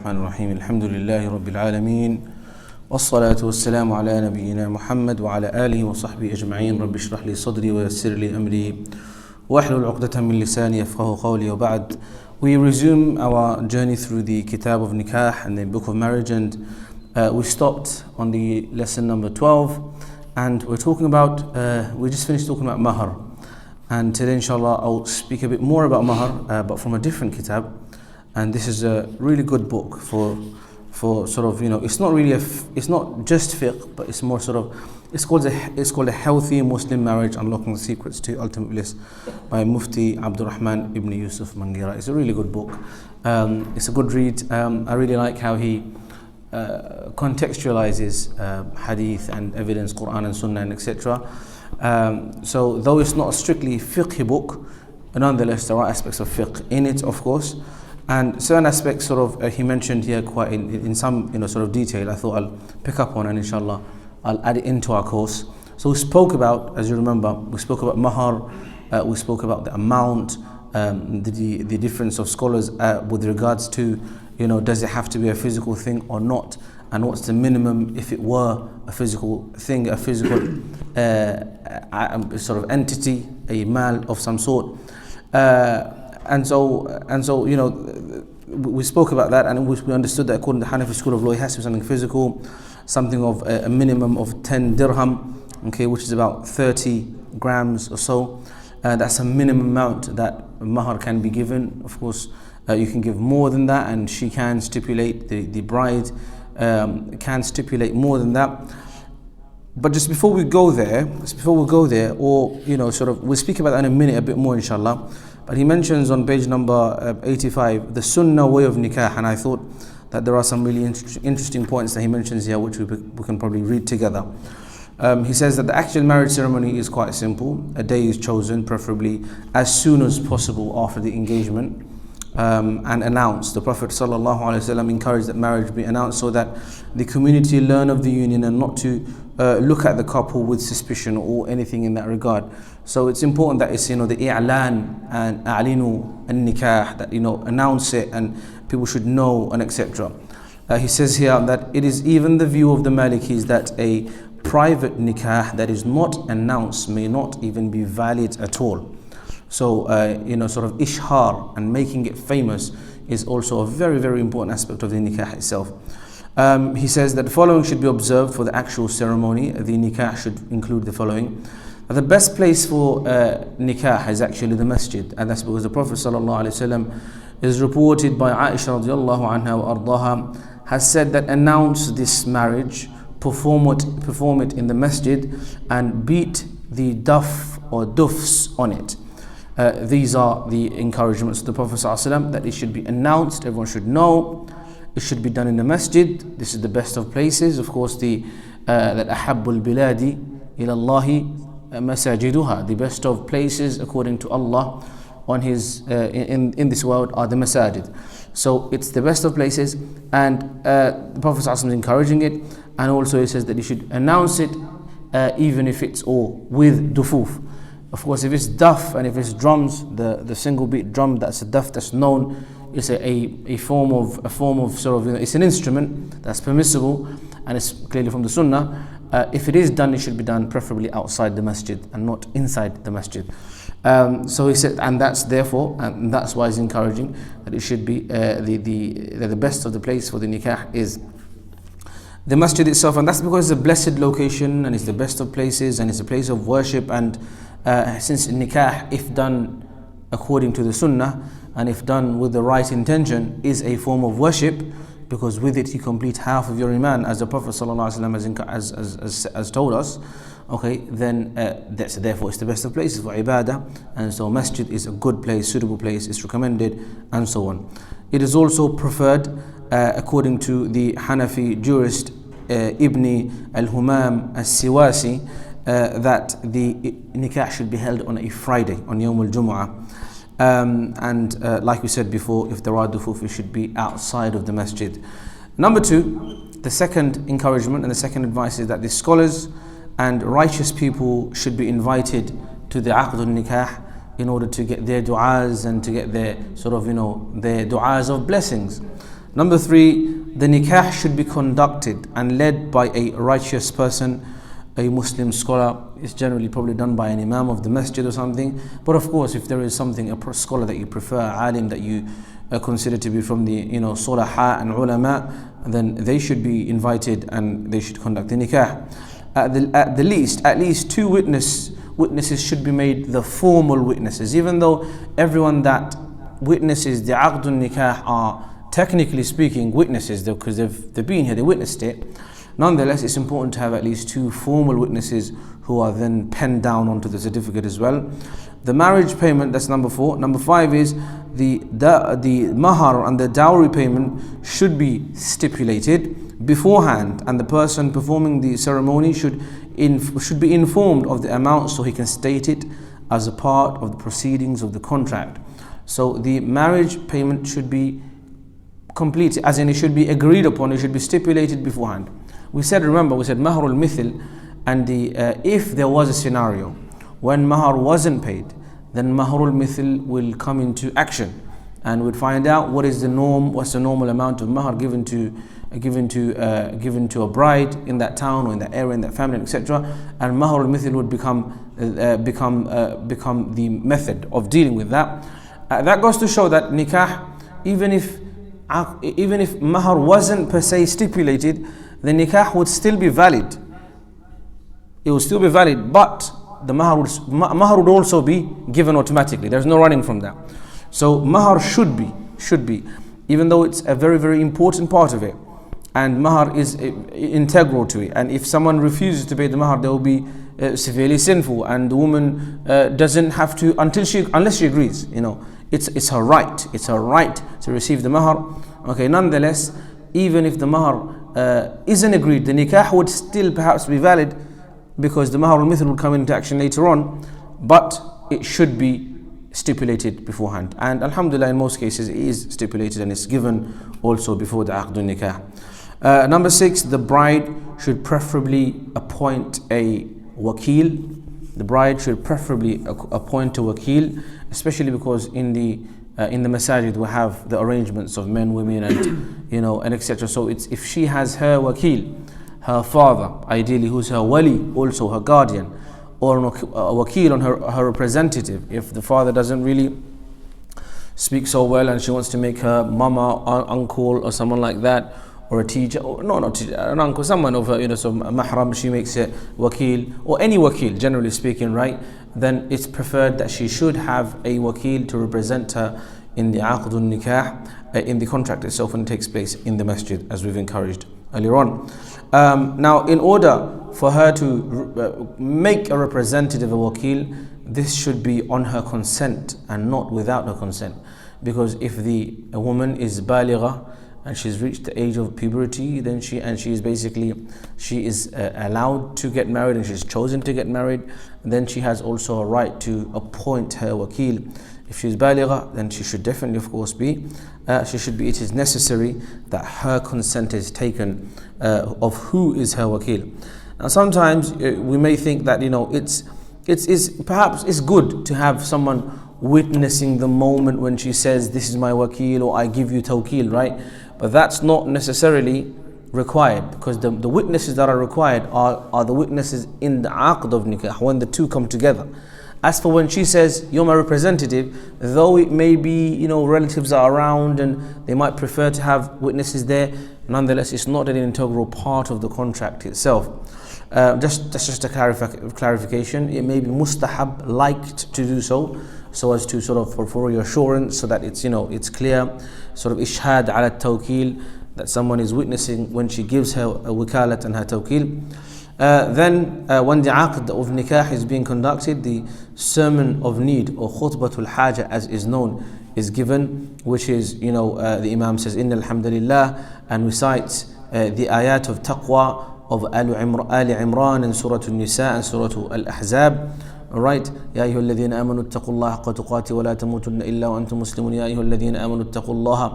الرحمن الرحيم الحمد لله رب العالمين والصلاة والسلام على نبينا محمد وعلى آله وصحبه أجمعين رب اشرح لي صدري ويسر لي أمري واحلل عقدة من لساني يفقهوا قولي وبعد. We resume our journey through the Kitab of Nikah and the Book of Marriage, and we stopped on the lesson number 12, and we're talking about, we just finished talking about Mahr, and today inshallah I'll speak a bit more about Mahr, but from a different Kitab. And this is a really good book for sort of, it's not really it's not just fiqh, but it's more sort of, it's called a healthy Muslim marriage, unlocking the secrets to ultimate bliss, by Mufti Abdurrahman ibn Yusuf Mangira. It's a really good book. It's a good read. I really like how he contextualizes hadith and evidence, Quran and Sunnah, and etc. So though it's not a strictly fiqh book, nonetheless there are aspects of fiqh in it, of course. And certain aspects sort of he mentioned here quite in some sort of detail. I thought I'll pick up on, and inshallah I'll add it into our course. So we spoke about, as you remember, we spoke about Mahr, we spoke about the amount, the difference of scholars with regards to, does it have to be a physical thing or not, and what's the minimum if it were a physical thing, a physical sort of entity, a mal of some sort. And so, we spoke about that, and we understood that according to the Hanafi school of law, it has to be something physical, something of a minimum of 10 dirham, okay, which is about 30 grams or so. That's a minimum amount that Mahr can be given. Of course, you can give more than that, and she can stipulate, the bride can stipulate more than that. But just before we go there, or we'll speak about that in a minute a bit more inshallah. But he mentions on page number 85 the Sunnah way of nikah, and I thought that there are some really interesting points that he mentions here, which we can probably read together. He says that the actual marriage ceremony is quite simple. A day is chosen, preferably as soon as possible after the engagement, and announced. The Prophet ﷺ encouraged that marriage be announced so that the community learn of the union and not to look at the couple with suspicion or anything in that regard. So it's important that it's the i'lan and a'linu an-nikah, that announce it and people should know, and etc. He says here that it is even the view of the Malikis that a private nikah that is not announced may not even be valid at all. So sort of ishhar and making it famous is also a very, very important aspect of the nikah itself. He says that the following should be observed for the actual ceremony. The nikah should include the following. The best place for nikah is actually the masjid, and that's because the Prophet ﷺ is reported by Aisha radiallahu anha wa ardaha, has said that announce this marriage, perform it in the masjid, and beat the duff or duffs on it. These are the encouragements of the Prophet ﷺ, that it should be announced, everyone should know. It should be done in the masjid. This is the best of places. Of course, that ahabbul biladi ila Allahi masajiduha, the best of places according to Allah on His in this world are the masajid. So it's the best of places, and the Prophet ﷺ is encouraging it, and also he says that you should announce it even if it's all with dufuf. Of course, if it's duff and if it's drums, the single beat drum, that's a duff that's known. It's a form of sort of, it's an instrument that's permissible, and it's clearly from the Sunnah. If it is done, it should be done preferably outside the masjid and not inside the masjid. So he said, and that's why he's encouraging that it should be the best of the place for the nikah is the masjid itself, and that's because it's a blessed location and it's the best of places and it's a place of worship. And since nikah, if done according to the Sunnah and if done with the right intention, is a form of worship, because with it you complete half of your iman, as the Prophet ﷺ has told us. Okay, then therefore it's the best of places for ibadah, and so masjid is a good place, suitable place, it's recommended, and so on. It is also preferred, according to the Hanafi jurist Ibn al-Humam al-Siwasi, that the nikah should be held on a Friday, on Yawm al-Jumu'ah. And like we said before, if there are dufuf, it should be outside of the masjid. Number two, the second encouragement and the second advice is that the scholars and righteous people should be invited to the aqd al-nikah in order to get their du'as and to get their sort of, their du'as of blessings. Number 3, the nikah should be conducted and led by a righteous person, a Muslim scholar. It's generally probably done by an imam of the masjid or something. But of course, if there is something, a scholar that you prefer, alim that you consider to be from the sulaha and ulama, then they should be invited and they should conduct the nikah. At least 2 witnesses should be made, the formal witnesses, even though everyone that witnesses the aqdun nikah are technically speaking witnesses, because they've been here, they witnessed it. Nonetheless, it's important to have at least 2 formal witnesses who are then penned down onto the certificate as well. The marriage payment, that's number 4. Number 5 is the mahr and the dowry payment should be stipulated beforehand, and the person performing the ceremony should be informed of the amount so he can state it as a part of the proceedings of the contract. So the marriage payment should be completed, as in it should be agreed upon, it should be stipulated beforehand. We said mahrul mithl, and if there was a scenario when mahr wasn't paid, then mahrul mithl will come into action, and we'd find out what's the normal amount of mahr given to a bride in that town or in that area, in that family, etc. And mahrul mithl would become the method of dealing with that. That goes to show that nikah, even if mahr wasn't per se stipulated, the nikah would still be valid. It would still be valid, but the mahr would also be given automatically. There's no running from that. So mahr should be, even though it's a very, very important part of it, and mahr is integral to it. And if someone refuses to pay the mahr, they will be severely sinful, and the woman doesn't have to unless she agrees. It's her right. It's her right to receive the mahr. Okay. Nonetheless, even if the mahr isn't agreed, the nikah would still perhaps be valid, because the mahr al-mithl will come into action later on, but it should be stipulated beforehand. And alhamdulillah, in most cases it is stipulated and it's given also before the aqdun nikah. Number 6, the bride should preferably appoint a wakil. The bride should preferably appoint a wakil, especially because in the masajid we have the arrangements of men, women, and etc. So if she has her wakil, her father, ideally, who's her wali, also her guardian, or a wakil on her representative, if the father doesn't really speak so well and she wants to make her mama, uncle, or someone like that, or a teacher, or not teacher, an uncle, someone of her, some mahram, she makes it wakil, or any wakil, generally speaking, right? Then it's preferred that she should have a wakil to represent her in the aqdun nikah, in the contract itself when it takes place in the masjid, as we've encouraged earlier on. Now, in order for her to make a representative, a wakil, this should be on her consent and not without her consent. Because if a woman is baligha and she's reached the age of puberty, then she is allowed to get married, and she's chosen to get married, then she has also a right to appoint her wakil. If she's baligha, then she should definitely, of course, it is necessary that her consent is taken of who is her wakil. Now, sometimes we may think that perhaps it's good to have someone witnessing the moment when she says, "This is my wakil," or "I give you tawkil," right? But that's not necessarily required, because the witnesses that are required are the witnesses in the aqd of nikah, when the two come together. As for when she says, "You're my representative," though it may be, relatives are around and they might prefer to have witnesses there, nonetheless, it's not an integral part of the contract itself. That's just a clarification. It may be mustahab, liked to do so as to sort of for reassurance, so that it's clear, sort of ishhad ala tawkil, that someone is witnessing when she gives her a wikalat and her tawkil. Then when the aqd of nikah is being conducted, the sermon of need, or khutbatul haja as is known, is given, which is, the imam says, "Inna alhamdulillah," and recites the ayat of taqwa of Ali Imran and Surah An-Nisa and Surah Al-Ahzab. Right? يا أيها الذين آمنوا اتقوا الله حق تقاته ولا تموتن إلا وأنتم مسلمون يا أيها الذين آمنوا اتقوا الله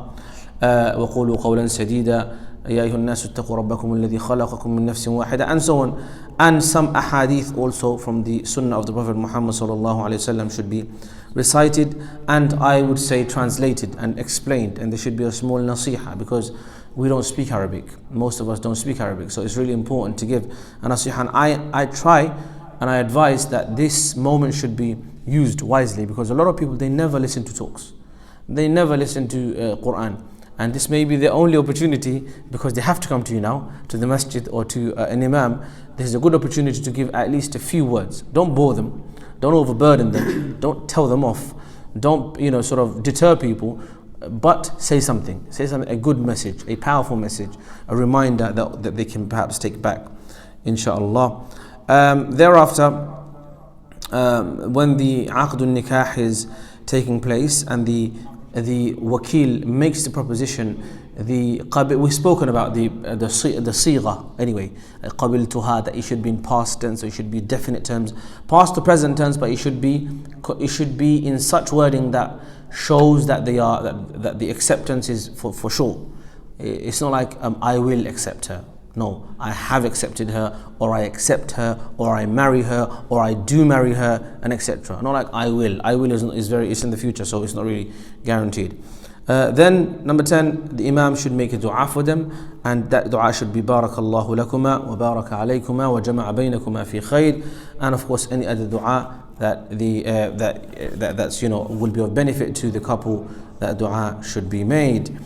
وقولوا قولا سديدا يا أيها الناس اتقوا ربكم الذي خلقكم من نفس واحدة, and so on. And some ahadith also from the sunnah of the Prophet Muhammad sallallahu alaihi wasallam should be recited, and I would say translated and explained, and there should be a small nasiha, because we don't speak Arabic. Most of us don't speak Arabic, so it's really important to give a nasiha. And I try and I advise that this moment should be used wisely, because a lot of people, they never listen to talks. They never listen to Quran. And this may be the only opportunity, because they have to come to you now, to the masjid or to an imam. This is a good opportunity to give at least a few words. Don't bore them. Don't overburden them. Don't tell them off. Don't, sort of deter people. But say something. Say something, a good message, a powerful message, a reminder that they can perhaps take back, inshallah. Thereafter, when the aqdun nikah is taking place and the wakil makes the proposition, we've spoken about the sigha anyway. qabiltuha, that it should be in past tense, so it should be definite terms, past to present tense, but it should be in such wording that shows that that the acceptance is for sure. It's not like I will accept her. No, I have accepted her, or I accept her, or I marry her, or I do marry her, and etc. Not like I will. I will it's in the future, so it's not really guaranteed. Then number 10, the imam should make a dua for them, and that dua should be barakallahu lakuma wa baraka alaykuma wa jama'a baynakuma fi khair, and of course any other dua that's will be of benefit to the couple, that dua should be made.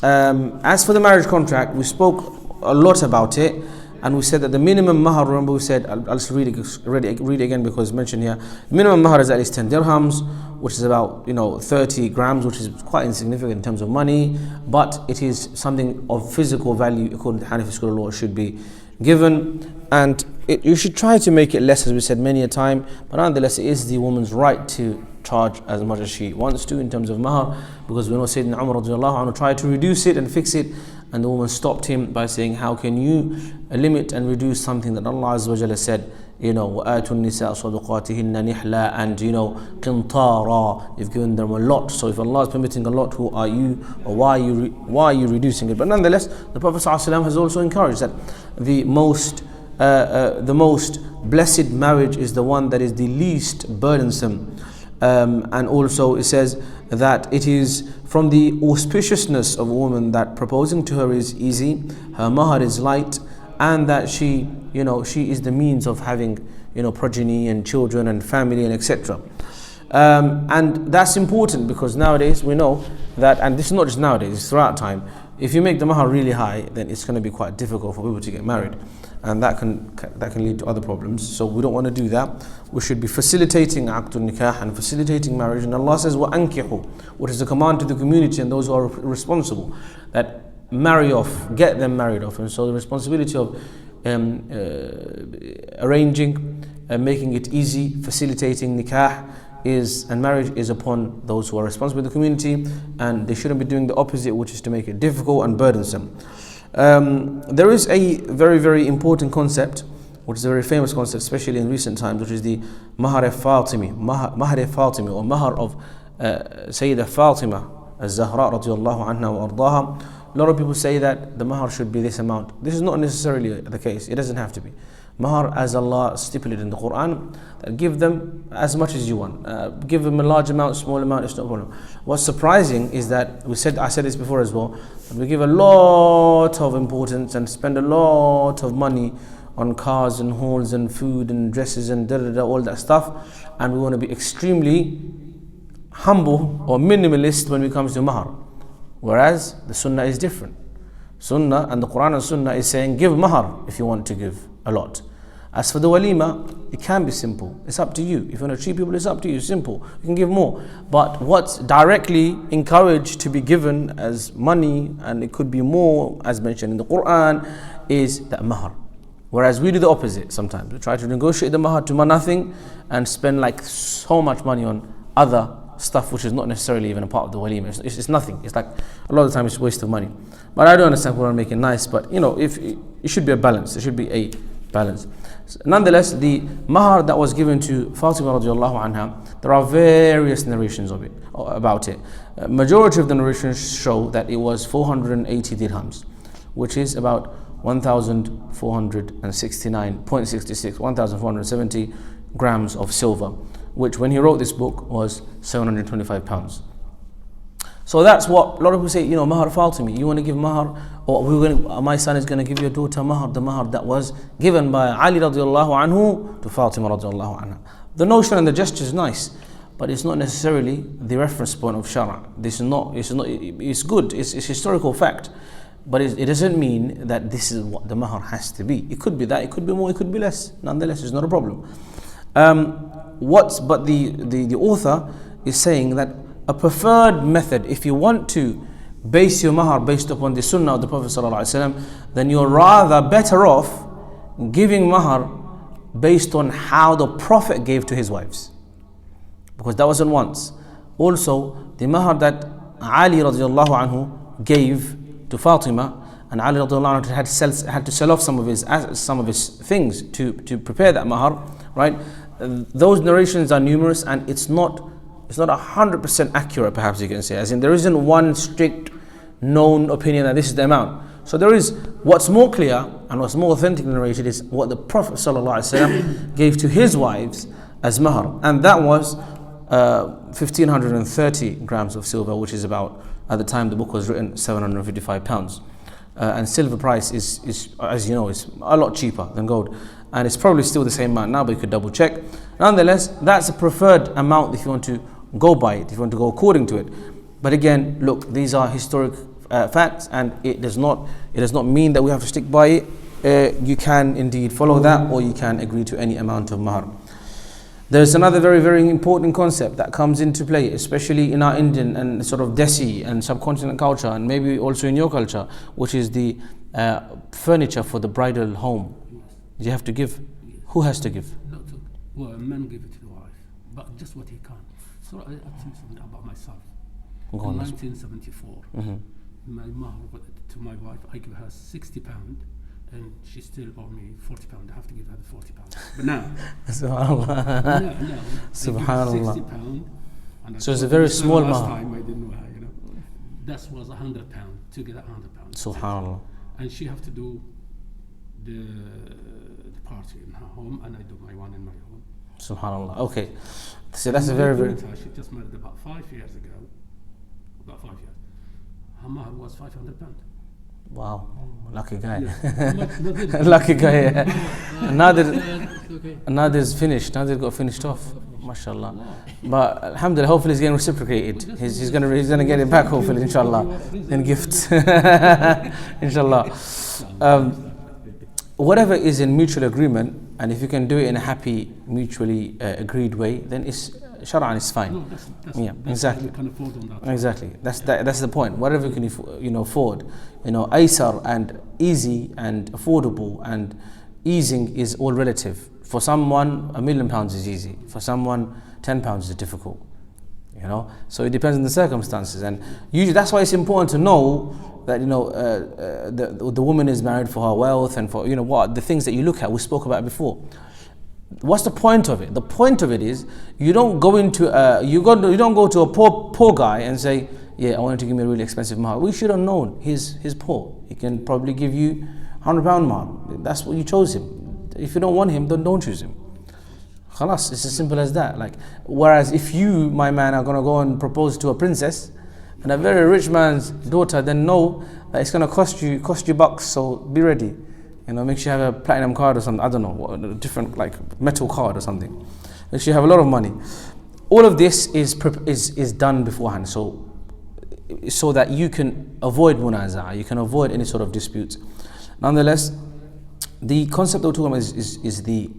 As for the marriage contract, we spoke a lot about it, and we said that the minimum mahr, remember we said, I'll just read it again because it's mentioned here. Minimum mahr is at least 10 dirhams, which is about 30 grams, which is quite insignificant in terms of money, but it is something of physical value according to Hanafi school of law, should be given. And you should try to make it less, as we said many a time, but nonetheless it is the woman's right to charge as much as she wants to in terms of mahr, because we know Sayyidina Umar radiallahu anhu tried to reduce it and fix it, and the woman stopped him by saying, how can you limit and reduce something that Allah Azza wa Jalla said, وَآتُوا النِّسَاءَ صَدُقَاتِهِنَّ نِحْلًا, and قِنْطَارًا, you've given them a lot. So if Allah is permitting a lot, who are you, or why are you reducing it? But nonetheless, the Prophet ﷺ has also encouraged that the most blessed marriage is the one that is the least burdensome. And also it says that it is from the auspiciousness of a woman that proposing to her is easy, her mahr is light, and that she is the means of having progeny and children and family and etc. And that's important, because nowadays we know that, and this is not just nowadays, it's throughout time, if you make the mahr really high, then it's going to be quite difficult for people to get married, and that can lead to other problems. So we don't want to do that. We should be facilitating aqdun nikah and facilitating marriage. And Allah says وَأَنْكِحُوا, which is a command to the community and those who are responsible, that marry off, get them married off. And so the responsibility of arranging and making it easy, facilitating nikah and marriage is upon those who are responsible in the community, and they shouldn't be doing the opposite, which is to make it difficult and burdensome. There is a very, very important concept, which is a very famous concept, especially in recent times, which is the Mahr Fatimi, or Mahr of Sayyidah Fatima Az-Zahra radiyallahu anha wa ardaha. A lot of people say that the mahr should be this amount. This is not necessarily the case. It doesn't have to be. Mahr, as Allah stipulated in the Quran, that give them as much as you want. Give them a large amount, small amount, it's not a problem. What's surprising is that I said this before as well, that we give a lot of importance and spend a lot of money on cars and halls and food and dresses and all that stuff, and we want to be extremely humble or minimalist when it comes to mahr. Whereas the sunnah is different. Sunnah and the Quran and Sunnah is saying give mahr if you want to give a lot. As for the walimah, it can be simple. It's up to you. If you want to treat people, it's up to you. Simple. You can give more. But what's directly encouraged to be given as money, and it could be more, as mentioned in the Quran, is that mahr. Whereas we do the opposite sometimes. We try to negotiate the mahr to nothing and spend like so much money on other stuff which is not necessarily even a part of the walimah. It's nothing. It's like a lot of the time it's a waste of money. But I do understand we want to make it nice, but if it should be a balance. There should be a balance. Nonetheless, the mahr that was given to Fatima radiallahu anha, There are various narrations of it, about it. Majority of the narrations show that it was 480 dirhams, which is about 1,469.66, 1,470 grams of silver, which when he wrote this book was 725 pounds. So that's what a lot of people say, Mahr Fatimi, you want to give Mahr, or my son is going to give your daughter Mahr, the Mahr that was given by Ali radiallahu anhu to Fatima radiallahu anha. The notion and the gesture is nice, but it's not necessarily the reference point of Shara. It's good, it's historical fact, but it doesn't mean that this is what the Mahr has to be. It could be that, it could be more, it could be less. Nonetheless, it's not a problem. But the author is saying that a preferred method, if you want to base your Mahr based upon the Sunnah of the Prophet ﷺ, then you're rather better off giving Mahr based on how the Prophet gave to his wives, because that wasn't once. Also, the Mahr that Ali radiallahu anhu gave to Fatima, and Ali radiallahu anhu had to sell off some of his things to prepare that Mahr, right? Those narrations are numerous, and it's not 100% accurate, perhaps you can say, as in there isn't one strict known opinion that this is the amount. So there is, what's more clear and what's more authentically narrated is what the Prophet ﷺ gave to his wives as Mahr, and that was 1,530 grams of silver, which is about, at the time the book was written, 755 pounds. And silver price is, as you know, is a lot cheaper than gold, and it's probably still the same amount now, but you could double check. Nonetheless, that's a preferred amount if you want to go by it, if you want to go according to it. But again, look, these are historic facts, and it does not mean that we have to stick by it. You can indeed follow that, or you can agree to any amount of Mahr. There's another very, very important concept that comes into play, especially in our Indian and sort of Desi and subcontinent culture, and maybe also in your culture, which is the furniture for the bridal home. You have to give. Who has to give? Well, a man give it to the wife, but just what he can. So I'll tell you something about myself. In 1974, my mom, to my wife, I give her £60, and she still owe me £40. I have to give her the £40. But now, Subhanallah. no, Subhanallah. £60. And So it's a very small last Mahr. time I didn't know her, That was £100 to get £100. Subhanallah. And she have to do the party in her home, and I do my one in my home. Subhanallah. Okay. So that's a very, very... She just married about 5 years ago. About 5 years. Her Mahr was £500. Wow. Lucky guy. Yeah. Lucky guy, yeah. Nadir's finished. Nadir got finished off. MashaAllah. But alhamdulillah, hopefully he's getting reciprocated. He's gonna get it back, hopefully, inshallah, in gifts. Inshallah. Whatever is in mutual agreement, and if you can do it in a happy, mutually agreed way, then it's Shar'an is fine. No, that's exactly. You can afford on that. Exactly. That's the point. Whatever you can afford, aysar and easy and affordable and easing is all relative. For someone, £1 million is easy. For someone, £10 is difficult. So it depends on the circumstances, and usually that's why it's important to know that the woman is married for her wealth and for what the things that you look at. We spoke about before. What's the point of it? The point of it is you don't go to a poor guy and say, yeah, I want you to give me a really expensive Mahr. We should have known he's poor. He can probably give you £100 Mahr. That's what you chose him. If you don't want him, then don't choose him. Khalas, it's as simple as that. Whereas if you, my man, are going to go and propose to a princess and a very rich man's daughter, then know that it's going to cost you bucks, so be ready. Make sure you have a platinum card or something, I don't know, a different metal card or something. Make sure you have a lot of money. All of this is done beforehand, so that you can avoid munaza'a, you can avoid any sort of disputes. Nonetheless, the concept that we're talking about is the,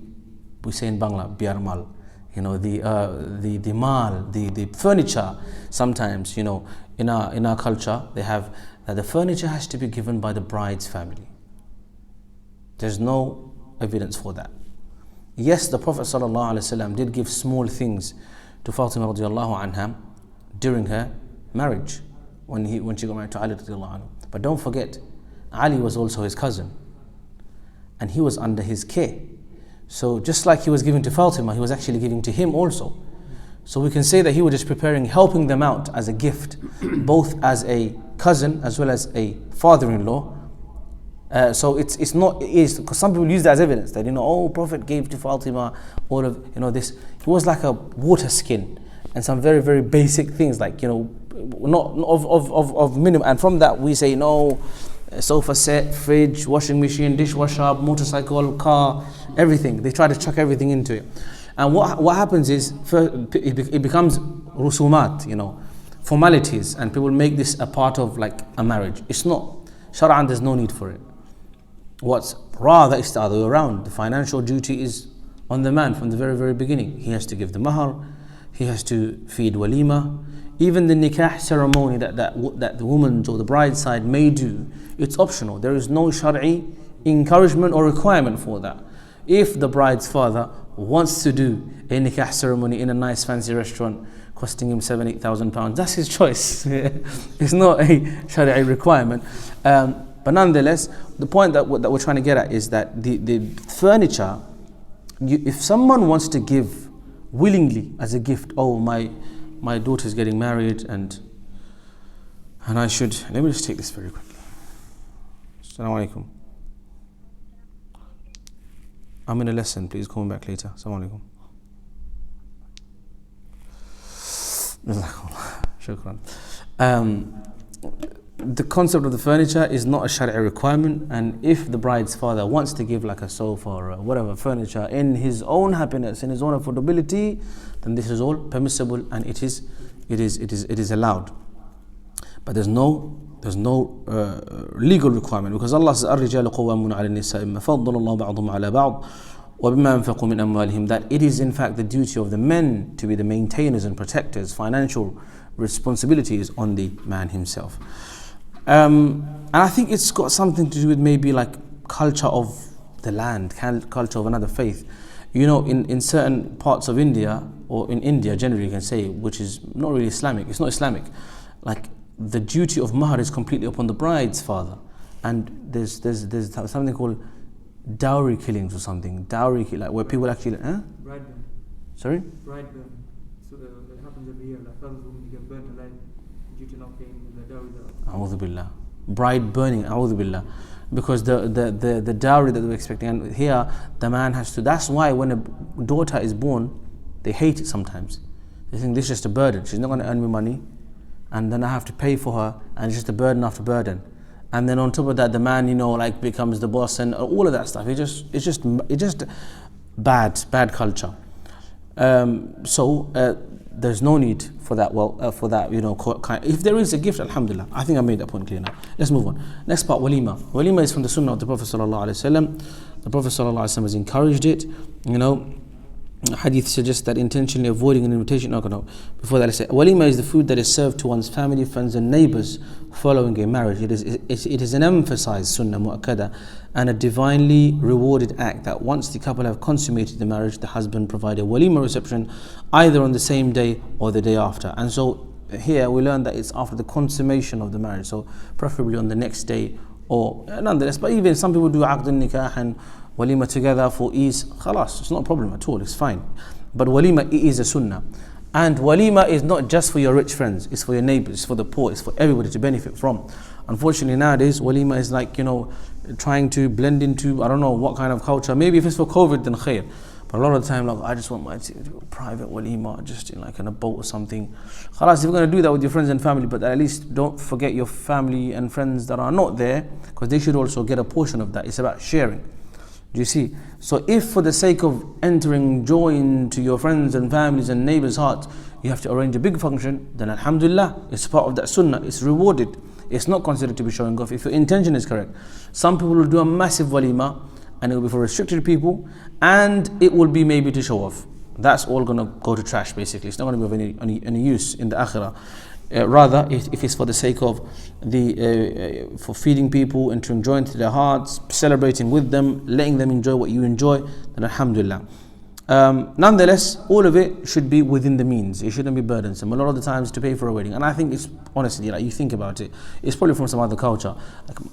we say in Bangla, biar mal. The mal, the furniture. Sometimes, in our culture, they have that the furniture has to be given by the bride's family. There's no evidence for that. Yes, the Prophet ﷺ did give small things to Fatima radiallahu anha during her marriage, when she got married to Ali radiallahu anhu. But don't forget, Ali was also his cousin, and he was under his care. So just like he was giving to Fatima, he was actually giving to him also. So we can say that he was just preparing, helping them out as a gift, both as a cousin as well as a father-in-law. So it's not, it is, because some people use that as evidence that, Prophet gave to Fatima all of, this. It was like a water skin and some very, very basic things like, not of minimum. And from that we say, no, sofa set, fridge, washing machine, dishwasher, motorcycle, car, everything. They try to chuck everything into it. And what happens is, it becomes rusumat, formalities, and people make this a part of like a marriage. It's not. Shar'an, there's no need for it. What's rather is the other way around. The financial duty is on the man from the very, very beginning. He has to give the mahr, he has to feed walimah. Even the nikah ceremony that the woman's or the bride's side may do, it's optional. There is no shar'i encouragement or requirement for that. If the bride's father wants to do a nikah ceremony in a nice fancy restaurant costing him £7,000-8,000, that's his choice. It's not a shari'i requirement. But nonetheless, the point that we're trying to get at is that the furniture, if someone wants to give willingly as a gift, my daughter's getting married and I should, let me just take this very quickly. Assalamu alaikum. I'm in a lesson, please call me back later. Assalamu alaikum. Shukran. The concept of the furniture is not a shari'i requirement, and if the bride's father wants to give like a sofa or whatever furniture in his own happiness, in his own affordability, then this is all permissible and it is allowed. But there's no legal requirement, because Allah says الرجال قوامون على النساء بما فضل الله بعضهم على بعض وبما أنفقوا من أموالهم, that it is in fact the duty of the men to be the maintainers and protectors. Financial responsibility is on the man himself. And I think it's got something to do with maybe like culture of the land, culture of another faith. In certain parts of India, or in India generally you can say, which is not really Islamic, it's not Islamic, like the duty of mahr is completely upon the bride's father. And there's something called dowry killings or something, like where people actually, Bride burn. Sorry? Bride burn. So it happens every year, like fathers women get burnt alive due to not paying the dowry. A'udhu billah. Bride burning, a'udhu billah. Because the dowry that they were expecting, and here the man has to, that's why when a daughter is born, they hate it sometimes. They think this is just a burden, she's not going to earn me money, and then I have to pay for her, and it's just a burden after burden. And then on top of that, the man, becomes the boss and all of that stuff. It's just bad culture. So there's no need for that. If there is a gift, alhamdulillah. I think I made that point clear now. Let's move on. Next part, walimah. Walimah is from the sunnah of the Prophet sallallahu alaihi wasallam. The Prophet sallallahu alaihi wasallam has encouraged it. Hadith suggests that intentionally avoiding an invitation. Before that, let's say walimah is the food that is served to one's family, friends, and neighbors following a marriage. It is an emphasized sunnah mu'akkada and a divinely rewarded act that once the couple have consummated the marriage, the husband provide a walimah reception either on the same day or the day after. And so here we learn that it's after the consummation of the marriage, so preferably on the next day or nonetheless. But even some people do aqd al-nikah and walimah together for ease. Khalas, it's not a problem at all, it's fine. But walimah is a sunnah. And walimah is not just for your rich friends, it's for your neighbors, it's for the poor, it's for everybody to benefit from. Unfortunately nowadays, walimah is like, trying to blend into, I don't know what kind of culture. Maybe if it's for COVID, then khair. But a lot of the time, like, I just want my private walimah, just in a boat or something. Khalas, if you're going to do that with your friends and family, but at least don't forget your family and friends that are not there, because they should also get a portion of that. It's about sharing. Do you see? So if for the sake of entering joy into your friends and families and neighbors' hearts, you have to arrange a big function, then alhamdulillah, it's part of that sunnah, it's rewarded. It's not considered to be showing off if your intention is correct. Some people will do a massive walimah and it will be for restricted people, and it will be maybe to show off. That's all going to go to trash basically. It's not going to be of any use in the akhirah. Rather, if it's for the sake of for feeding people, entering joy into their hearts, celebrating with them, letting them enjoy what you enjoy, then alhamdulillah. Nonetheless, all of it should be within the means. It shouldn't be burdensome. A lot of the times to pay for a wedding, and I think it's honestly, you think about it, it's probably from some other culture.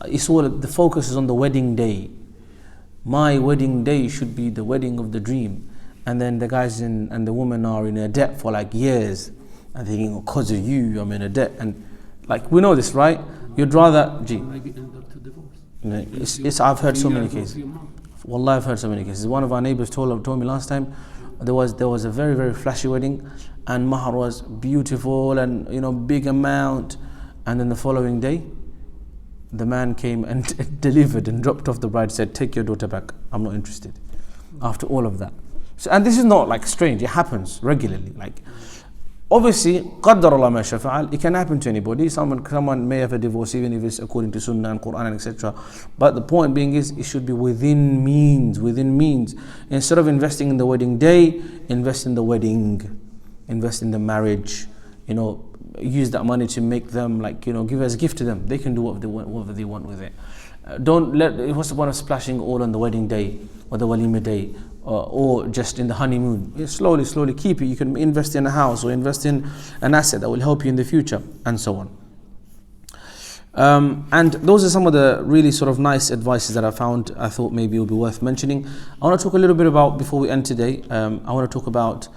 It's all, the focus is on the wedding day. My wedding day should be the wedding of the dream. and then the guys and the women are in a debt for like years, and thinking, oh, because of you, I'm in a debt, and like we know this, right? You'd rather, maybe end up to divorce. I've heard so many cases. Wallah, I've heard so many cases. One of our neighbors told me last time there was a very, very flashy wedding, and Mahr was beautiful and big amount, and then the following day the man came and delivered and dropped off the bride, said, take your daughter back, I'm not interested, after all of that. So, and this is not like strange, it happens regularly. Like, obviously, قدر الله ما شاء فعل, it can happen to anybody. Someone may have a divorce even if it's according to Sunnah and Quran and etc. But the point being is, it should be within means. Instead of investing in the wedding day, invest in the wedding, invest in the marriage. Use that money to make them give as a gift to them. They can do whatever they want with it. What's the point of splashing all on the wedding day or the Walimah day? Or just in the honeymoon. Slowly keep it. You can invest in a house or invest in an asset that will help you in the future, and so on. And those are some of the really sort of nice advices that I found. I thought maybe it would be worth mentioning. I want to talk a little bit about, before we end today, I want to talk about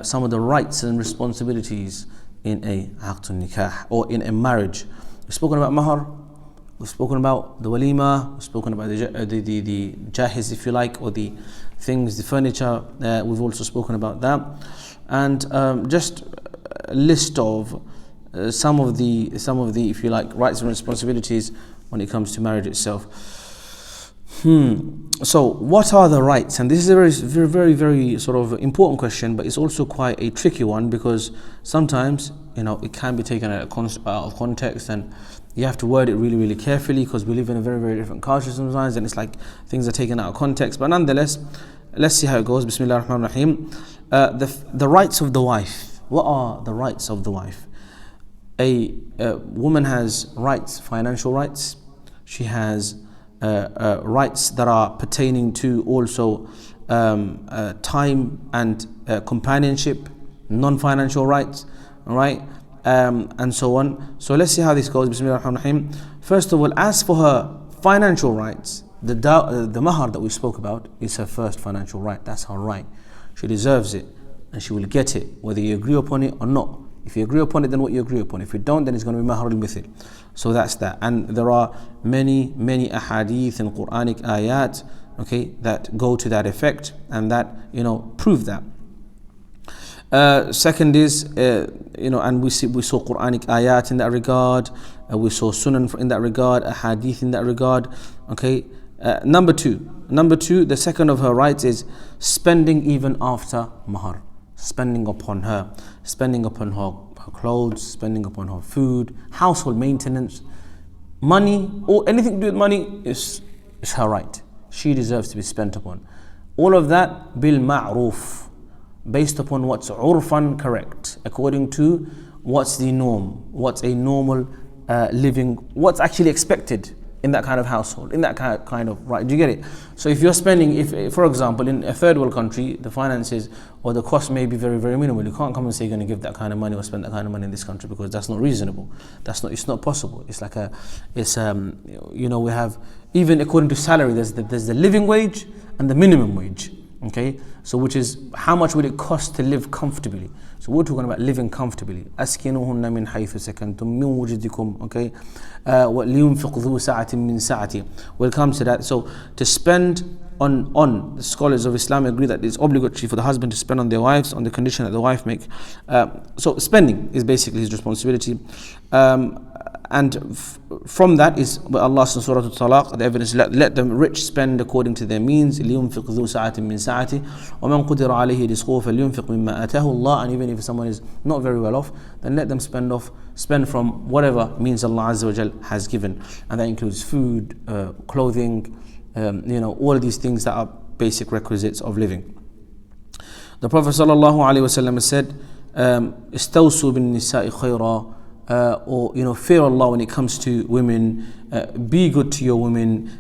some of the rights and responsibilities in a aqdun nikah, or in a marriage. We've spoken about Mahr, we've spoken about the Walimah, we've spoken about the jahiz, if you like, or the things, the furniture. We've also spoken about that, and just a list of some of the, if you like, rights and responsibilities when it comes to marriage itself. So what are the rights? And this is a very, very sort of important question, but it's also quite a tricky one, because sometimes it can be taken out of context, and you have to word it really, really carefully, because we live in a very, very different culture sometimes, and it's like things are taken out of context. But nonetheless, let's see how it goes. Bismillah ar-Rahman ar-Rahim. The rights of the wife. What are the rights of the wife? A woman has rights, financial rights. She has rights that are pertaining to also time and companionship, non-financial rights, all right, and so on. So let's see how this goes. Bismillah ar-Rahman ar-Rahim. First of all, as for her financial rights, the Mahr that we spoke about is her first financial right. That's her right. She deserves it, and she will get it, whether you agree upon it or not. If you agree upon it, then what you agree upon. If you don't, then it's going to be Mahr al-Mithil. So that's that. And there are many ahadith and Quranic ayat, okay, that go to that effect, and that prove that. Second is, and we saw Quranic ayat in that regard, we saw sunan in that regard, ahadith in that regard, okay. Number two, the second of her rights is spending even after Mahr. Spending upon her clothes, spending upon her food, household maintenance, money, or anything to do with money is her right. She deserves to be spent upon. All of that bil ma'ruf, based upon what's urfan correct, according to what's the norm, what's a normal living, what's actually expected in that kind of household, in that kind of right. Do you get it? So if you're spending, if for example in a third world country, the finances or the cost may be very, very minimal. You can't come and say you're going to give that kind of money or spend that kind of money in this country, because that's not reasonable. It's not possible. It's like we have, even according to salary, there's the living wage and the minimum wage. Okay, so which is how much would it cost to live comfortably? So we're talking about living comfortably. أسكنوهن من حيث سكنتم من وجدكم. Okay, ولينفق ذو سعة من سعته. We'll come to that. So to spend on the scholars of Islam agree that it's obligatory for the husband to spend on their wives on the condition that the wife make. So spending is basically his responsibility. And from that is what Allah says in Surah Al-Talaq, the evidence, let them rich spend according to their means. لِيُنْفِقْ ذُو سَعَةٍ مِّن سَعَةِ وَمَنْ قُدِرَ عَلَيْهِ رِزْقُهُ فَلْيُنْفِقْ مِمَّا آتَاهُ اللَّهُ. And even if someone is not very well off, then let them spend from whatever means Allah Azza wa Jal has given. And that includes food, clothing, all of these things that are basic requisites of living. The Prophet sallallahu alaihi wasallam said, "Istawsu bin nisa'i khayra." Or fear Allah when it comes to women, be good to your women,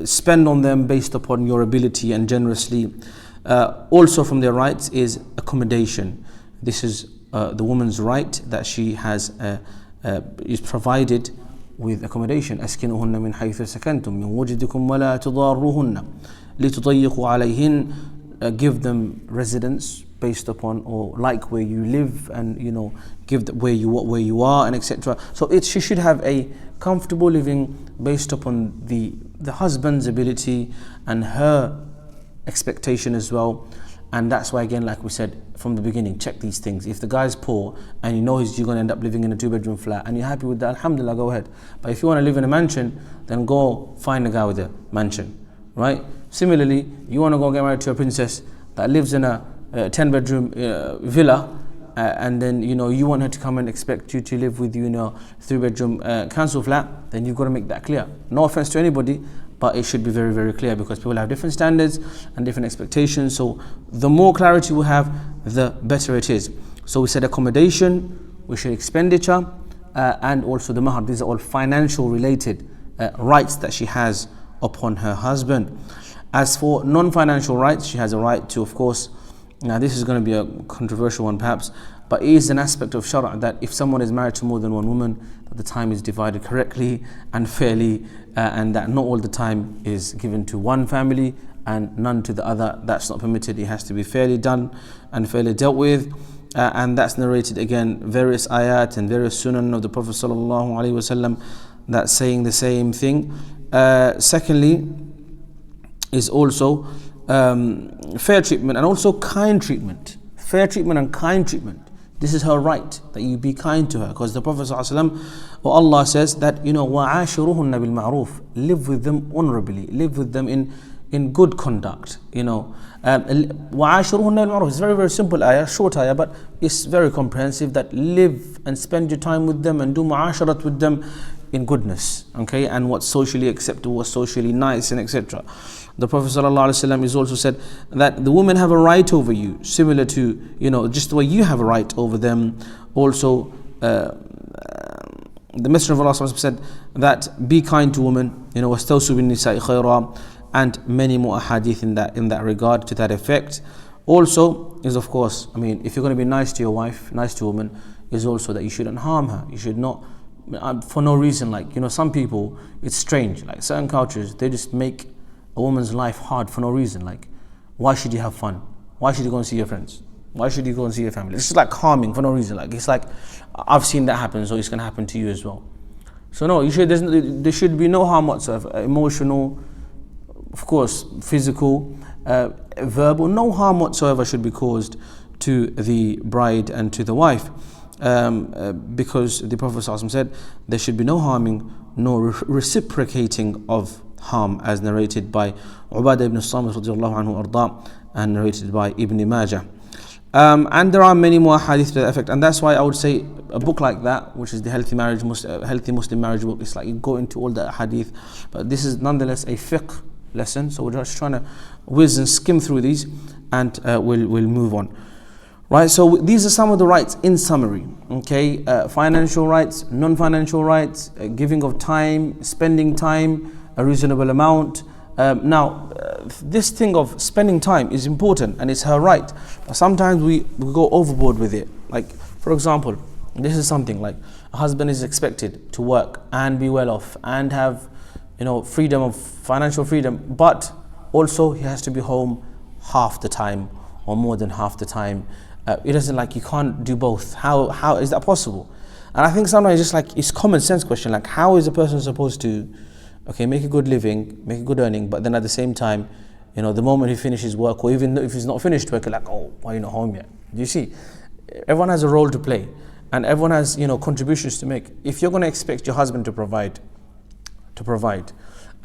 spend on them based upon your ability and generously. Also from their rights is accommodation. This is the woman's right, that she has is provided with accommodation. أسكنوهن من حيث سكنتم من وجدكم ولا تضاروهن لتضيقوا عليهن. give them residence based upon or like where you live, and give where you are, and etc. So she should have a comfortable living based upon the husband's ability and her expectation as well. And that's why, again, like we said from the beginning, check these things. If the guy's poor and you're going to end up living in a 2-bedroom flat and you're happy with that, alhamdulillah, go ahead. But if you want to live in a mansion, then go find a guy with a mansion, right? Similarly, you want to go get married to a princess that lives in a 10-bedroom villa, and then you want her to come and expect you to live with you in a 3-bedroom council flat, then you've got to make that clear. No offense to anybody, but it should be very, very clear, because people have different standards and different expectations. So the more clarity we have, the better it is. So we said accommodation, we said expenditure, and also the mahr. These are all financial related rights that she has upon her husband. As for non-financial rights, she has a right to, of course, now this is going to be a controversial one perhaps, but it is an aspect of shara that if someone is married to more than one woman, that the time is divided correctly and fairly, and that not all the time is given to one family and none to the other. That's not permitted. It has to be fairly done and fairly dealt with, and that's narrated again, various ayat and various sunan of the Prophet ﷺ that's saying the same thing. Secondly is also fair treatment and also kind treatment. Fair treatment and kind treatment. This is her right, that you be kind to her, because the Prophet ﷺ, or Allah says that وَعَاشِرُهُنَّ بِالْمَعْرُوفِ, live with them honorably, live with them in good conduct. وَعَاشِرُهُنَّ بِالْمَعْرُوفِ. It's very, very simple ayah, short ayah, but it's very comprehensive, that live and spend your time with them and do mu'asharat with them in goodness, okay, and what's socially acceptable, what's socially nice, and etc. The Prophet ﷺ has also said that the women have a right over you, similar to, just the way you have a right over them. Also, the Messenger of Allah said that be kind to women, وَاسْتَوْصُوا بِالنِّسَاءِ خَيْرًا, and many more hadith in that regard, to that effect. Also is, of course, if you're going to be nice to your wife, nice to a woman, is also that you shouldn't harm her. You should not, for no reason, some people, it's strange, like certain cultures, they just make a woman's life hard for no reason. Like, why should you have fun? Why should you go and see your friends? Why should you go and see your family? It's just like harming for no reason. Like, it's like, I've seen that happen, so it's going to happen to you as well. So no, there should be no harm whatsoever. Emotional, of course, physical, verbal, no harm whatsoever should be caused to the bride and to the wife. Because the Prophet ﷺ said there should be no harming nor reciprocating of harm, as narrated by Ubadah ibn Samit radiallahu anhu arda, and narrated by Ibn Majah. And there are many more hadith to that effect, and that's why I would say a book like that, which is the Healthy Muslim Marriage book, it's like you go into all the hadith, but this is nonetheless a fiqh lesson, so we're just trying to whiz and skim through these, and we'll move on. Right, so these are some of the rights in summary. Okay, financial rights, non-financial rights, giving of time, spending time, a reasonable amount. Now, this thing of spending time is important and it's her right, but sometimes we go overboard with it. Like, for example, this is something like a husband is expected to work and be well off and have, freedom of financial freedom, but also he has to be home half the time or more than half the time. It doesn't, like, you can't do both. How is that possible? And I think sometimes it's like, it's common sense question, like, how is a person supposed to, make a good living, make a good earning, but then at the same time, the moment he finishes work, or even if he's not finished work, like, oh, why are you not home yet? Do you see? Everyone has a role to play, and everyone has, contributions to make. If you're going to expect your husband to provide,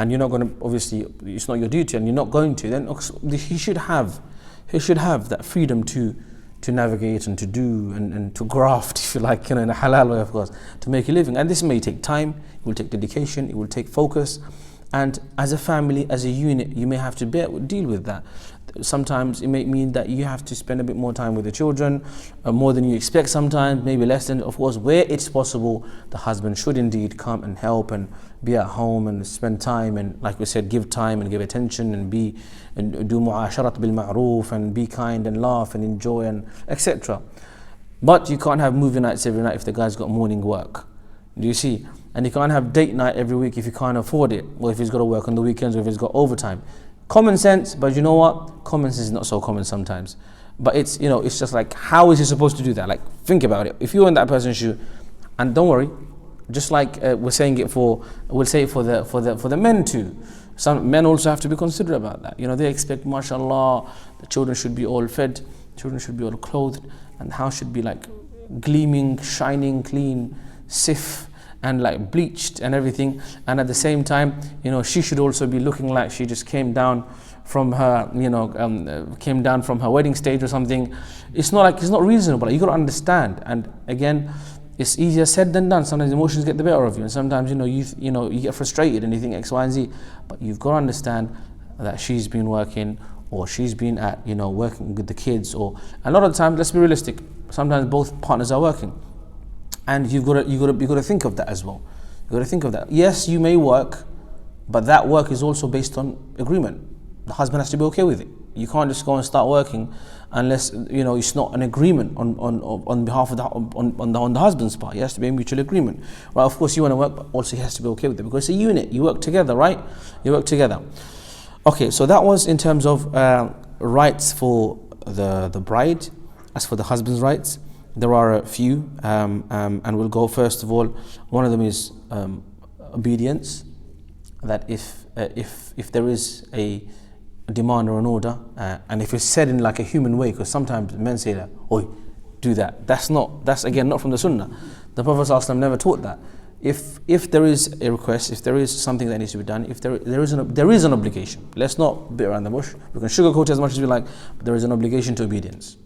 and you're not going to, obviously, it's not your duty, and you're not going to, then he should have that freedom to navigate and to do and to graft, if you like, in a halal way, of course, to make a living. And this may take time, it will take dedication, it will take focus, and as a family, as a unit, you may have to deal with that. Sometimes it may mean that you have to spend a bit more time with the children, more than you expect sometimes, maybe less than, of course, where it's possible, the husband should indeed come and help and be at home and spend time and, like we said, give time and give attention and do mu'asharat bil ma'roof and be kind and laugh and enjoy and etc. But you can't have movie nights every night if the guy's got morning work. Do you see? And you can't have date night every week if you can't afford it, or if he's got to work on the weekends, or if he's got overtime. common sense, but you know what? Common sense is not so common sometimes. But it's, you know, it's just like, how is he supposed to do that? Like, think about it. If you're in that person's shoe, and don't worry, just like we'll say it for the men too. Some men also have to be considerate about that. You know, they expect, mashallah, the children should be all fed, children should be all clothed, and the house should be like gleaming, shining, clean, safe, and like bleached and everything. And at the same time, you know, she should also be looking like she just came down from her, came down from her wedding stage or something. It's not reasonable. You got to understand. And again, it's easier said than done. Sometimes emotions get the better of you, and sometimes you get frustrated and you think X, Y, and Z. But you've got to understand that she's been working, or she's been at working with the kids, or a lot of the time, let's be realistic. Sometimes both partners are working, and you've got to think of that as well. You've got to think of that. Yes, you may work, but that work is also based on agreement. The husband has to be okay with it. You can't just go and start working unless it's not an agreement on behalf of the husband's part. It has to be a mutual agreement. Right? Of course, you want to work, but also he has to be okay with it, because it's a unit. You work together, right? You work together. Okay, so that was in terms of rights for the bride. As for the husband's rights, there are a few, and we'll go first of all. One of them is obedience. That if there is a demand or an order, and if it's said in like a human way, because sometimes men say that, "Oi, do that." That's again not from the Sunnah. The Prophet ﷺ never taught that. If there is a request, if there is something that needs to be done, if there is an obligation. Let's not beat around the bush. We can sugarcoat it as much as we like, but there is an obligation to obedience.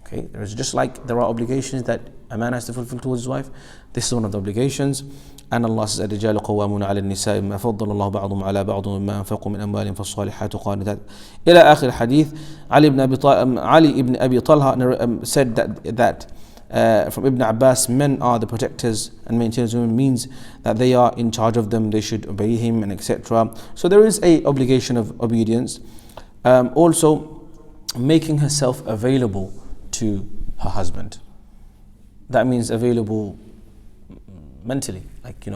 Okay, there is, just like there are obligations that a man has to fulfill towards his wife. This is one of the obligations. And Allah says, الرجال قوامون على النساء بما فضل الله بعضهم على بعض ومما أنفقوا من أموالهم فالصالحات قانتات إلى آخر الحديث. Ali ibn Abi Talha said that from Ibn Abbas, men are the protectors and maintainers of women, means that they are in charge of them, they should obey him, and etc. So there is a obligation of obedience. Also, making herself available to her husband. That means available mentally, like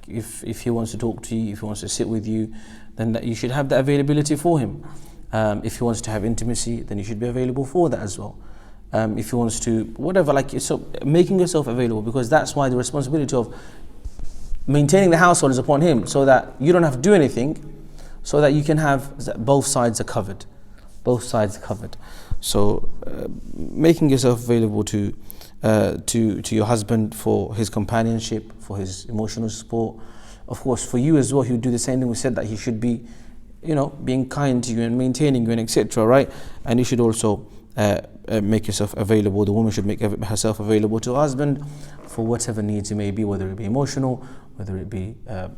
if he wants to talk to you, if he wants to sit with you, then that you should have that availability for him. If he wants to have intimacy, then you should be available for that as well. If he wants to, whatever, so making yourself available, because that's why the responsibility of maintaining the household is upon him, so that you don't have to do anything, so that you can have both sides are covered. Both sides are covered. So making yourself available to your husband for his companionship, for his emotional support. Of course, for you as well, he would do the same thing. We said that he should be, being kind to you and maintaining you and etc. Right? And you should also make yourself available. The woman should make herself available to her husband for whatever needs it may be, whether it be emotional, whether it be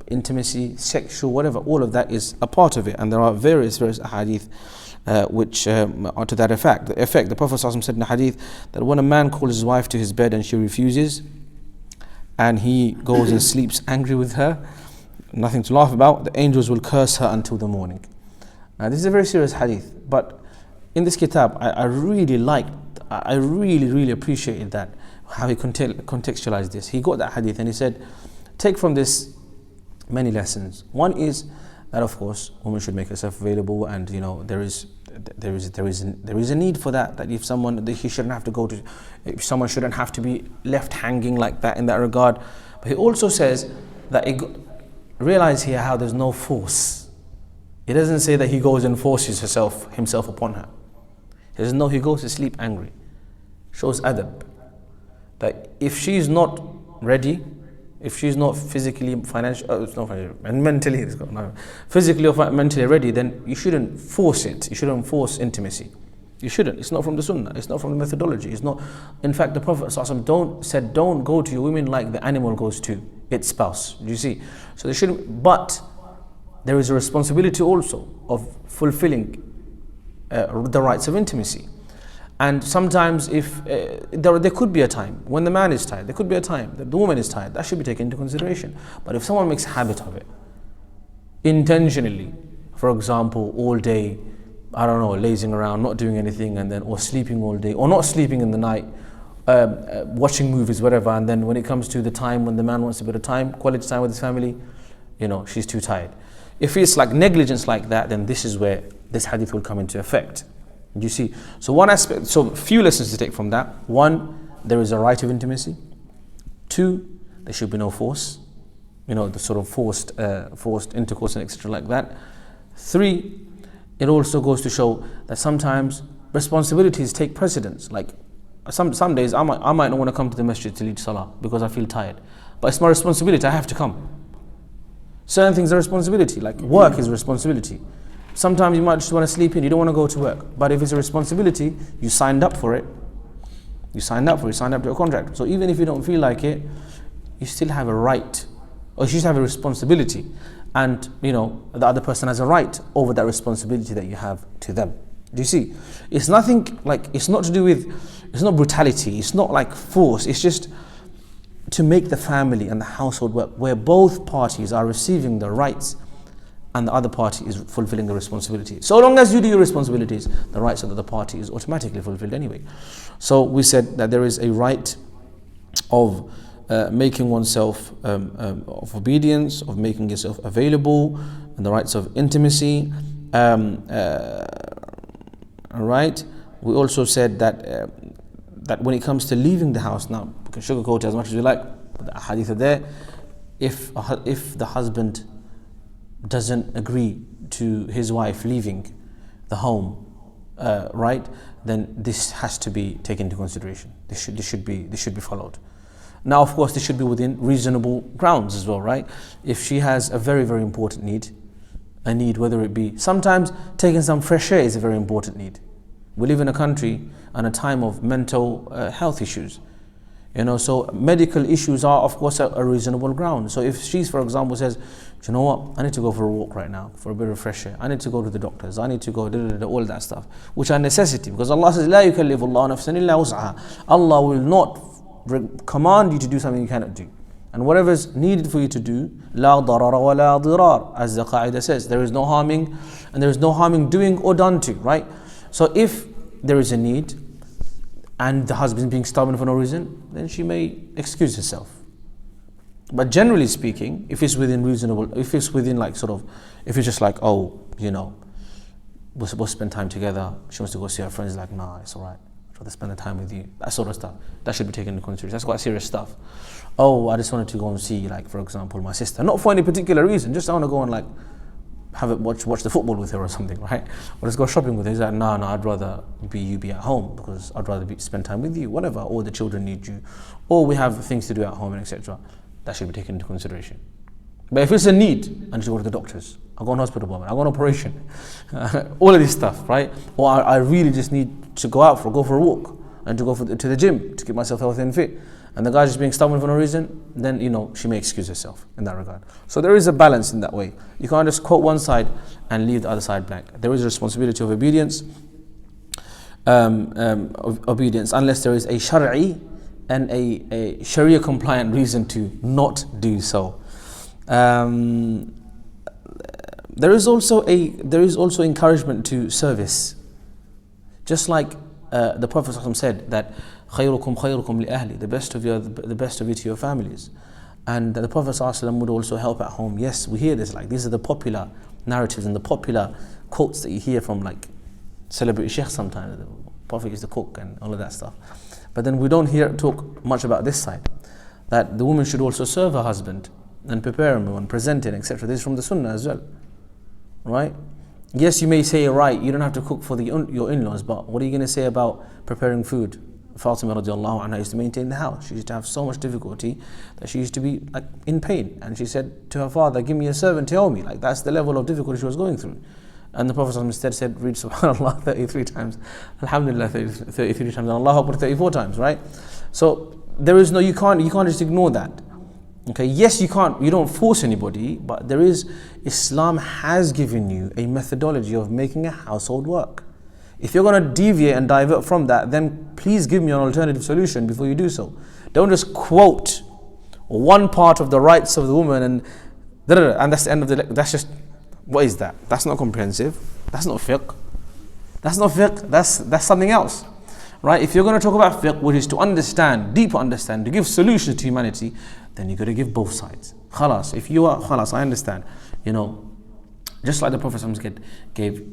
intimacy, sexual, whatever. All of that is a part of it, and there are various ahadith which are to that effect. The Prophet ﷺ said in a hadith that when a man calls his wife to his bed and she refuses, and he goes and sleeps angry with her, nothing to laugh about, the angels will curse her until the morning. Now this is a very serious hadith, but in this kitab, I really appreciated that, how he contextualized this. He got that hadith and he said, take from this many lessons. One is that, of course, women should make herself available, and there is a need for that. That if someone someone shouldn't have to be left hanging like that in that regard. But he also says that realize here how there's no force. He doesn't say that he goes and forces himself upon her. He says no, he goes to sleep angry. Shows adab. That if she's not ready, if she's not physically, and mentally, physically or mentally ready, then you shouldn't force it. You shouldn't force intimacy. You shouldn't. It's not from the Sunnah. It's not from the methodology. It's not. In fact, the Prophet said, don't go to your women like the animal goes to its spouse. Do you see? So they shouldn't. But there is a responsibility also of fulfilling the rights of intimacy. And sometimes if there could be a time when the man is tired, there could be a time that the woman is tired, that should be taken into consideration. But if someone makes a habit of it, intentionally, for example, all day, lazing around, not doing anything, or sleeping all day, or not sleeping in the night, watching movies, whatever, and then when it comes to the time when the man wants a bit of time, quality time with his family, she's too tired. If it's like negligence like that, then this is where this hadith will come into effect. You see? So one aspect, so few lessons to take from that. One, there is a right of intimacy. Two, there should be no force. The sort of forced intercourse and etc. like that. Three, it also goes to show that sometimes responsibilities take precedence. Like some days I might not want to come to the masjid to lead salah because I feel tired. But it's my responsibility, I have to come. Certain things are responsibility, like work is a responsibility. Sometimes you might just want to sleep in, you don't want to go to work. But if it's a responsibility, you signed up for it. You signed up to a contract. So even if you don't feel like it, you still have a right, or you should have a responsibility. And the other person has a right over that responsibility that you have to them. Do you see? It's nothing like, it's not brutality, it's not like force, it's just to make the family and the household work where both parties are receiving the rights and the other party is fulfilling the responsibility. So long as you do your responsibilities, the rights of the other party is automatically fulfilled anyway. So we said that there is a right of making oneself of obedience, of making yourself available, and the rights of intimacy. Alright. We also said that that when it comes to leaving the house, now we can sugarcoat it as much as we like, but the hadith are there. If the husband doesn't agree to his wife leaving the home, right, then this has to be taken into consideration. This should be followed. Now, of course, this should be within reasonable grounds as well, right? If she has a very, very important need, a need whether it be, sometimes taking some fresh air is a very important need. We live in a country and a time of mental health issues. So medical issues are, of course, a reasonable ground. So if she's, for example, says, you know what, I need to go for a walk right now, for a bit of fresh air. I need to go to the doctors. I need to go, all that stuff, which are necessity. Because Allah says, لا يكلف الله نفسا إلا وسعها. Allah will not command you to do something you cannot do. And whatever is needed for you to do, لا ضرر ولا ضرار, as the qaida says, there is no harming, and there is no harming doing or done to, right? So if there is a need, and the husband being stubborn for no reason, then she may excuse herself. But generally speaking, if it's within reasonable, if it's within like sort of, if it's just like, oh, we're supposed to spend time together, she wants to go see her friends, like, nah, it's alright, I'd rather spend the time with you, that sort of stuff, that should be taken into consideration. That's quite serious stuff. Oh, I just wanted to go and see, like, for example, my sister, not for any particular reason, just I want to go and like watch the football with her or something, right? Or let's go shopping with her. He's like, no, I'd rather you be at home because I'd rather spend time with you, whatever, or the children need you, or we have things to do at home, and etc. That should be taken into consideration. But if it's a need, I need to go to the doctors, I go on hospital appointment, I go on operation, all of this stuff, right? Or I really just need to go for a walk, and to go to the gym to keep myself healthy and fit, and the guy's just being stubborn for no reason, then she may excuse herself in that regard. So there is a balance in that way. You can't just quote one side and leave the other side blank. There is a responsibility of obedience, unless there is a shari'i and a sharia compliant reason to not do so. There is also encouragement to service, just like the Prophet ﷺ said that خيركم خيركم لأهلي, the best of you to your families. And the Prophet ﷺ would also help at home. Yes, we hear this, like these are the popular narratives and the popular quotes that you hear from like celebrity sheikhs sometimes. The Prophet used to cook and all of that stuff. But then we don't hear talk much about this side, that the woman should also serve her husband and prepare him and present it, etc. This is from the Sunnah as well, right? Yes, you may say, right, you don't have to cook for your in-laws, but what are you going to say about preparing food? Fatimi radiallahu anha used to maintain the house. She used to have so much difficulty that she used to be like in pain, and she said to her father, give me a servant to help me. Like that's the level of difficulty she was going through. And the Prophet instead said, read Subhanallah 33 times, Alhamdulillah 33 times, and Allahu Akbar 34 times, right? So there is no, you can't just ignore that. Okay, yes, you don't force anybody, but Islam has given you a methodology of making a household work. If you're going to deviate and divert from that, then please give me an alternative solution before you do so. Don't just quote one part of the rights of the woman and that's the end of that's just, what is that? That's not comprehensive. That's not fiqh. That's not fiqh. That's something else, right? If you're going to talk about fiqh, which is to understand, deeper understand, to give solutions to humanity, then you've got to give both sides. Khalas, if you are, khalas, I understand. You know, just like the Prophet gave,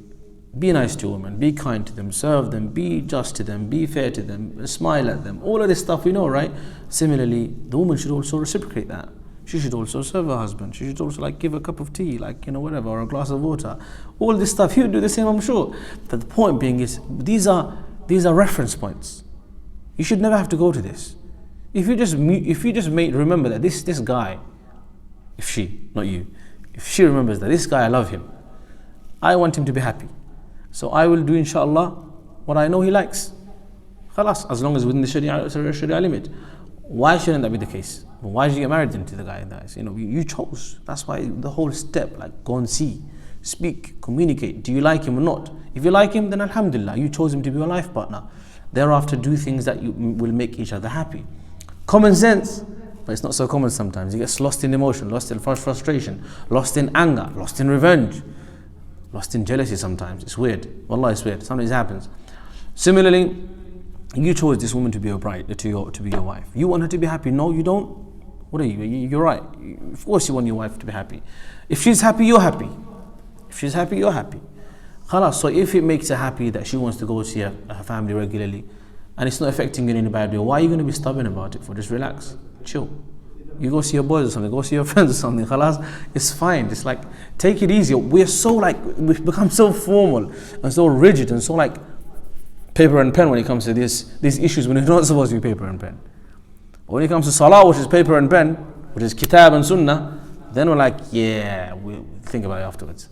be nice to women, be kind to them, serve them, be just to them, be fair to them, smile at them. All of this stuff we know, right? Similarly, the woman should also reciprocate that. She should also serve her husband. She should also like give a cup of tea, like, you know, whatever, or a glass of water. All this stuff, he would do the same, I'm sure. But the point being is, these are reference points. You should never have to go to this. If you just remember that this guy, if she, not you, if she remembers that this guy, I love him, I want him to be happy, so I will do, inshallah, what I know he likes. Khalas, as long as within the Sharia limit. Why shouldn't that be the case? Why did you get married then to the guy? You know, you chose. That's why the whole step, like, go and see, speak, communicate. Do you like him or not? If you like him, then alhamdulillah, you chose him to be your life partner. Thereafter, do things that you will make each other happy. Common sense, but it's not so common sometimes. You get lost in emotion, lost in frustration, lost in anger, lost in revenge, lost in jealousy sometimes. It's weird. Wallah, it's weird. Sometimes it happens. Similarly, you chose this woman to be your bride, to be your wife. You want her to be happy? No, you don't. What are you? You're right. Of course you want your wife to be happy. If she's happy, you're happy. If she's happy, you're happy. Khalas, so if it makes her happy that she wants to go see her family regularly, and it's not affecting you in any bad way, why are you going to be stubborn about it for? Just relax, chill. You go see your boys or something, go see your friends or something, khalas, it's fine. It's like, take it easy. We've become so formal and so rigid and so like paper and pen when it comes to these issues when it's not supposed to be paper and pen. When it comes to salah, which is paper and pen, which is kitab and sunnah, then we're like, yeah, we'll think about it afterwards.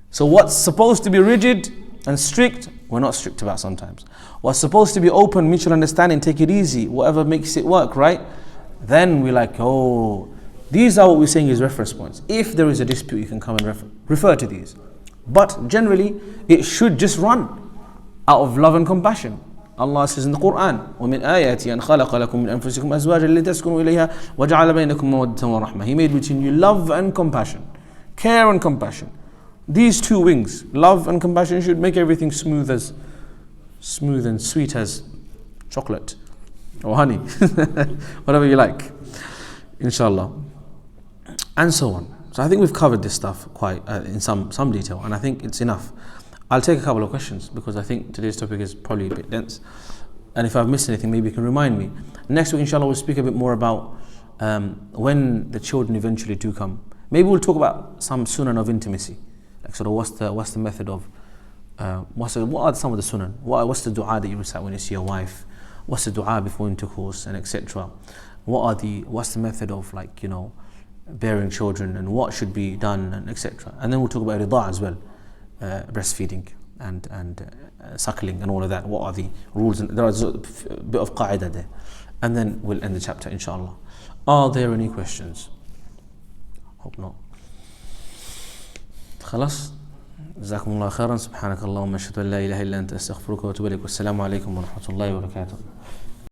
So what's supposed to be rigid and strict, we're not strict about sometimes. What's supposed to be open, mutual understanding, take it easy, whatever makes it work, right? Then we're like, oh, these are what we're saying is reference points. If there is a dispute, you can come and refer to these. But generally, it should just run out of love and compassion. Allah says in the Quran, وَمِنْ آيَاتِي أَنْ خَلَقَ لَكُم مِنْ أَنفُسِكُمْ أَزْوَاجًا لِتَسْكُنُوا إِلَيْهَا وَجَعَلَ بَيْنَكُم مَوَدَّةً وَرَحْمَةً. He made between you love and compassion, care and compassion. These two wings, love and compassion, should make everything smooth and sweet as chocolate or honey, whatever you like, inshallah, and so on. So I think we've covered this stuff quite in some detail, and I think it's enough. I'll take a couple of questions because I think today's topic is probably a bit dense, and if I've missed anything, maybe you can remind me. Next week, inshallah, we'll speak a bit more about when the children eventually do come. Maybe we'll talk about some sunan of intimacy. Like, sort of what's the method of what are some of the sunan? What's the dua that you recite when you see your wife? What's the dua before intercourse, and etc. What's the method of, like, you know, bearing children, and what should be done, and etc. And then we'll talk about rida as well, breastfeeding and suckling and all of that. What are the rules? And there is a bit of qaida there, and then we'll end the chapter, inshallah. Are there any questions? Hope not. خلاص جزاكم الله خيرا سبحانك اللهم اشهد ان لا اله الا انت استغفرك واتوب اليك والسلام عليكم ورحمه الله وبركاته.